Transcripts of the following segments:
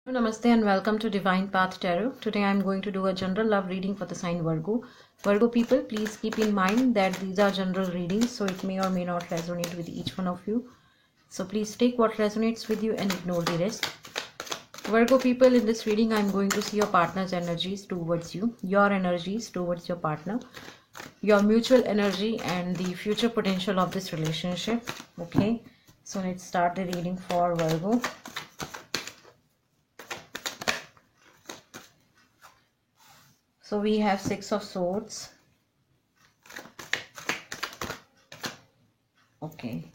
Namaste and welcome to Divine Path Tarot. Today I am going to do a general love reading for the sign Virgo. Virgo people, please keep in mind that these are general readings, so it may or may not resonate with each one of you. So please take what resonates with you and ignore the rest. Virgo people, in this reading I am going to see your partner's energies towards you, your energies towards your partner, your mutual energy and the future potential of this relationship. Okay, so let's start the reading for Virgo. So we have Six of Swords. Okay.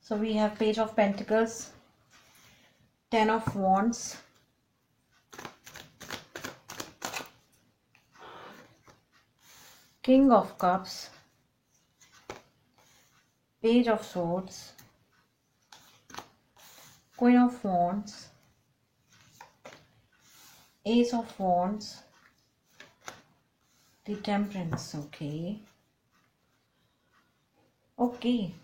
So we have Page of Pentacles, Ten of Wands, King of Cups, Page of Swords, Queen of Wands, Ace of Wands, the Temperance. Okay. Okay.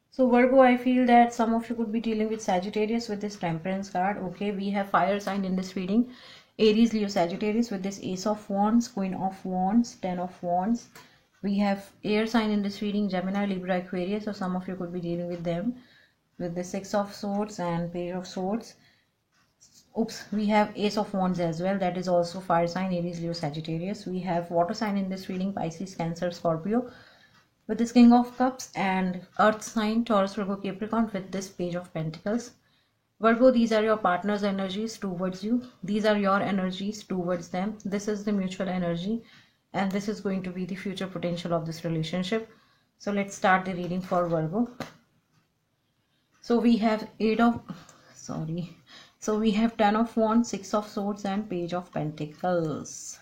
So Virgo, I feel that some of you could be dealing with Sagittarius with this Temperance card. Okay, we have fire sign in this reading. Aries, Leo, Sagittarius with this Ace of Wands, Queen of Wands, Ten of Wands. We have air sign in this reading, Gemini, Libra, Aquarius. So some of you could be dealing with them with the Six of Swords and Page of Swords. Oops, we have Ace of Wands as well. That is also fire sign, Aries, Leo, Sagittarius. We have water sign in this reading, Pisces, Cancer, Scorpio with this King of Cups, and earth sign, Taurus, Virgo, Capricorn with this Page of Pentacles. Virgo, these are your partner's energies towards you. These are your energies towards them. This is the mutual energy and this is going to be the future potential of this relationship. So let's start the reading for Virgo. So we have So we have Ten of Wands, Six of Swords and Page of Pentacles.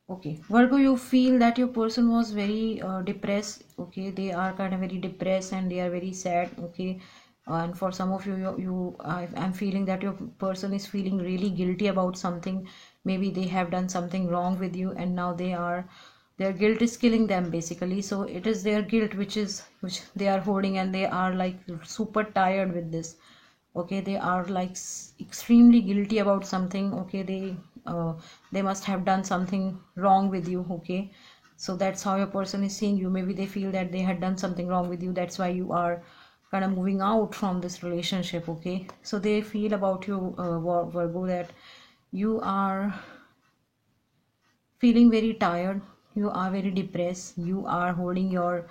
Okay, Virgo, you feel that your person was very depressed. Okay, they are kind of very depressed and they are very sad. Okay, and for some of you, I'm feeling that your person is feeling really guilty about something. Maybe they have done something wrong with you and now their guilt is killing them basically. So it is their guilt which they are holding, and they are like super tired with this. Okay, they are like extremely guilty about something. Okay, they must have done something wrong with you. Okay, so that's how your person is seeing you. Maybe they feel that they had done something wrong with you, that's why you are kind of moving out from this relationship. Okay, so they feel about you, Virgo, that you are feeling very tired, you are very depressed, you are holding your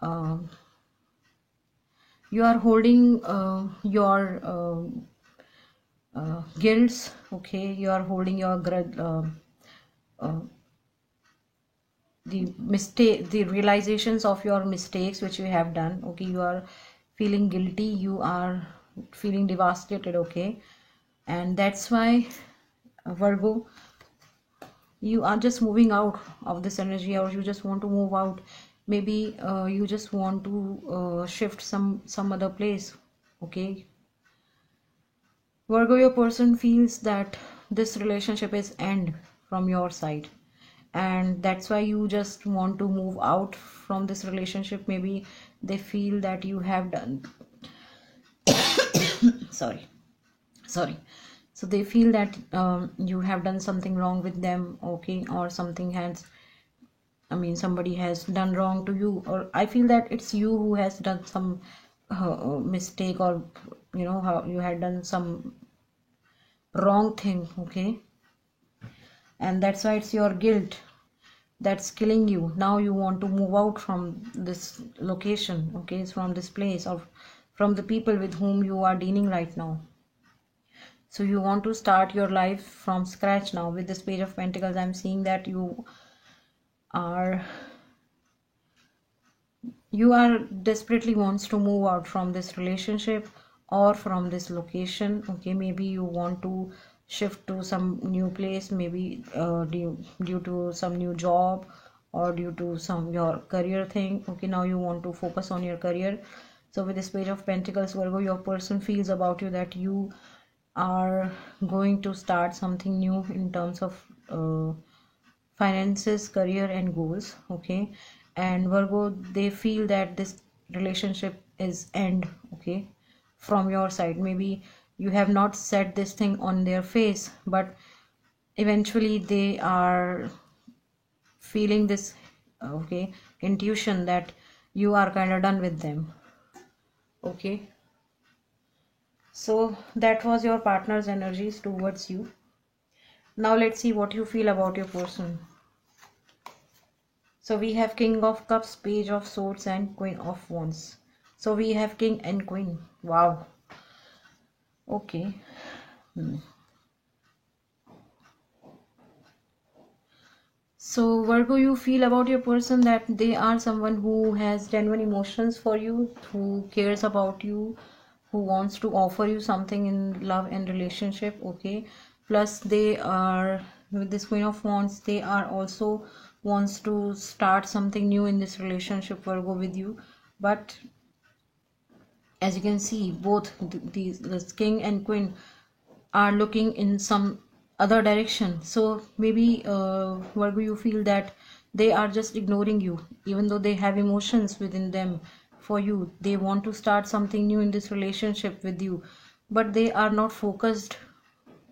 uh, guilts. Okay, you are holding your uh, the realizations of your mistakes which you have done. Okay, you are feeling guilty, you are feeling devastated. Okay, and that's why, Virgo, you are just moving out of this energy, or you just want to move out. Maybe you just want to shift some other place. Okay, Virgo, your person feels that this relationship is end from your side, and that's why you just want to move out from this relationship. Maybe they feel that you have done sorry so they feel that you have done something wrong with them. Okay, or somebody has done wrong to you, or I feel that it's you who has done some mistake, or how you had done some wrong thing. Okay, and that's why it's your guilt that's killing you. Now you want to move out from this location. Okay, it's from this place, or from the people with whom you are dealing right now. So you want to start your life from scratch now. With this Page of Pentacles, I'm seeing that are you are desperately wants to move out from this relationship or from this location. Okay, maybe you want to shift to some new place, maybe due to some new job, or due to some your career thing. Okay, now you want to focus on your career. So with this Page of Pentacles, Virgo, your person feels about you that you are going to start something new in terms of finances, career and goals. Okay, and Virgo, they feel that this relationship is end. Okay, from your side, maybe you have not said this thing on their face, but eventually they are feeling this, okay, intuition that you are kind of done with them. Okay, so that was your partner's energies towards you. Now let's see what you feel about your person. So we have King of Cups, Page of Swords and Queen of Wands. So we have King and Queen. Wow. Okay. So Virgo, you feel about your person that they are someone who has genuine emotions for you, who cares about you, who wants to offer you something in love and relationship. Okay, plus they are, with this Queen of Wands, they are also wants to start something new in this relationship, Virgo, with you. But as you can see, both these, this King and Queen, are looking in some other direction. So maybe Virgo, you feel that they are just ignoring you, even though they have emotions within them for you. They want to start something new in this relationship with you, but they are not focused,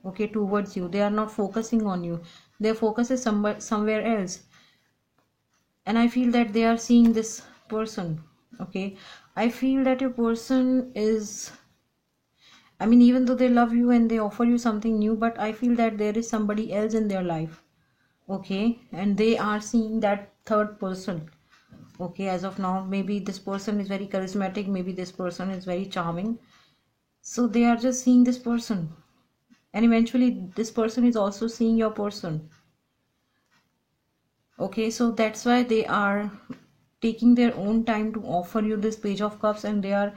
okay, towards you. They are not focusing on you. Their focus is somewhere else. And I feel that they are seeing this person. Okay, I feel that your person is, I mean, even though they love you and they offer you something new, but I feel that there is somebody else in their life. Okay, and they are seeing that third person. Okay, as of now, maybe this person is very charismatic, maybe this person is very charming. So they are just seeing this person, and eventually this person is also seeing your person. Okay, so that's why they are taking their own time to offer you this Page of Cups, and they are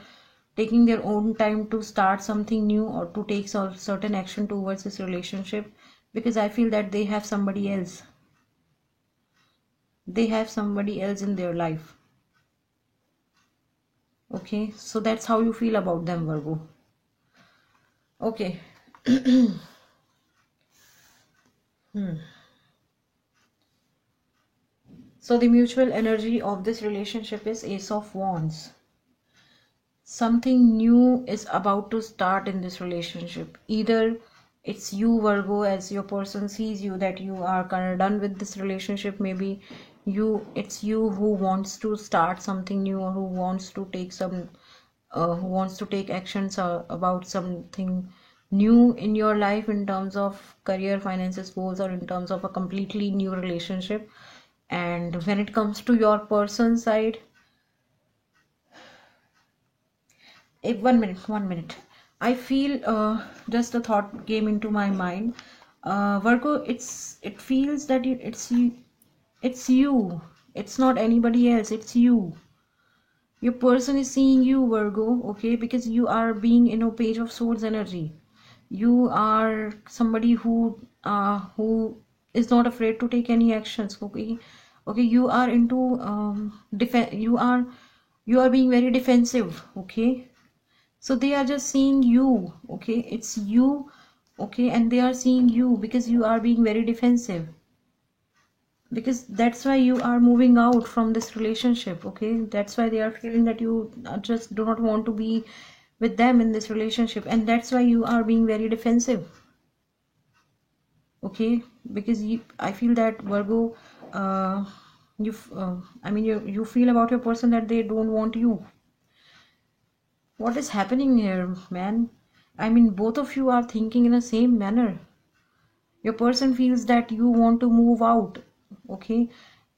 taking their own time to start something new or to take certain action towards this relationship, because I feel that they have somebody else. They have somebody else in their life. Okay, so that's how you feel about them, Virgo. Okay. So the mutual energy of this relationship is Ace of Wands. Something new is about to start in this relationship. Either it's you, Virgo, as your person sees you, that you are kind of done with this relationship. Maybe it's you who wants to start something new, or who wants to take who wants to take actions about something new in your life, in terms of career, finances, goals, or in terms of a completely new relationship. And when it comes to your person side, one minute. I feel just a thought came into my mind. Virgo, it feels that it's you. It's you. It's not anybody else. It's you. Your person is seeing you, Virgo. Okay, because you are being in a Page of Swords energy. You are somebody who is not afraid to take any actions. Okay, okay. You are into defense. You are being very defensive. Okay, so they are just seeing you. Okay, it's you. Okay, and they are seeing you because you are being very defensive, because that's why you are moving out from this relationship. Okay, that's why they are feeling that you just do not want to be with them in this relationship, and that's why you are being very defensive. Okay, because I feel that, Virgo, uh, I mean, you feel about your person that they don't want you. What is happening here, man? I mean, both of you are thinking in the same manner. Your person feels that you want to move out. Okay,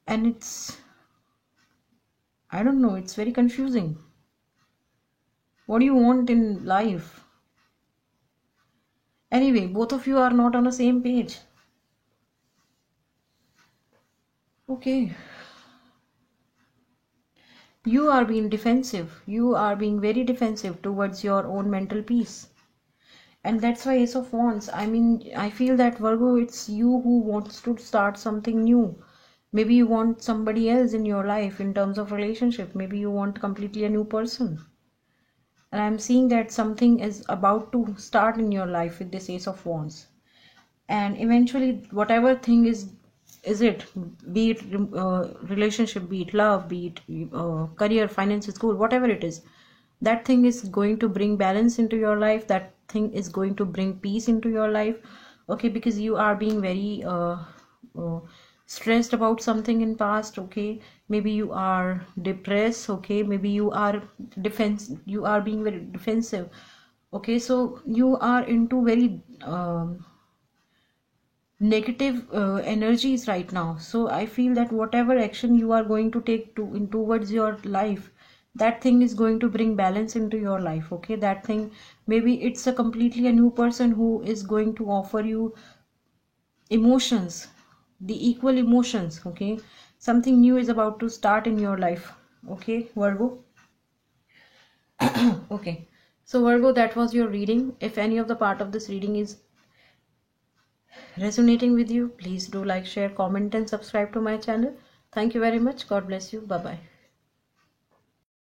and it's, I don't know, it's very confusing. What do you want in life? Anyway, both of you are not on the same page. Okay, you are being defensive. You are being very defensive towards your own mental peace. And that's why Ace of Wands. I mean, I feel that, Virgo, it's you who wants to start something new. Maybe you want somebody else in your life in terms of relationship. Maybe you want completely a new person. And I'm seeing that something is about to start in your life with this Ace of Wands. And eventually, whatever thing is is it, be it relationship, be it love, be it career, finances, school, whatever it is, that thing is going to bring balance into your life, that thing is going to bring peace into your life. Okay, because you are being very stressed about something in past. Okay, maybe you are depressed. Okay, maybe you are being very defensive. Okay, so you are into very negative energies right now. So I feel that whatever action you are going to take towards your life, that thing is going to bring balance into your life. Okay, that thing, maybe it's a completely a new person who is going to offer you emotions, the equal emotions. Okay, something new is about to start in your life. Okay, Virgo. Okay, so Virgo, that was your reading. If any of the part of this reading is resonating with you, please do like, share, comment and subscribe to my channel. Thank you very much. God bless you. Bye bye.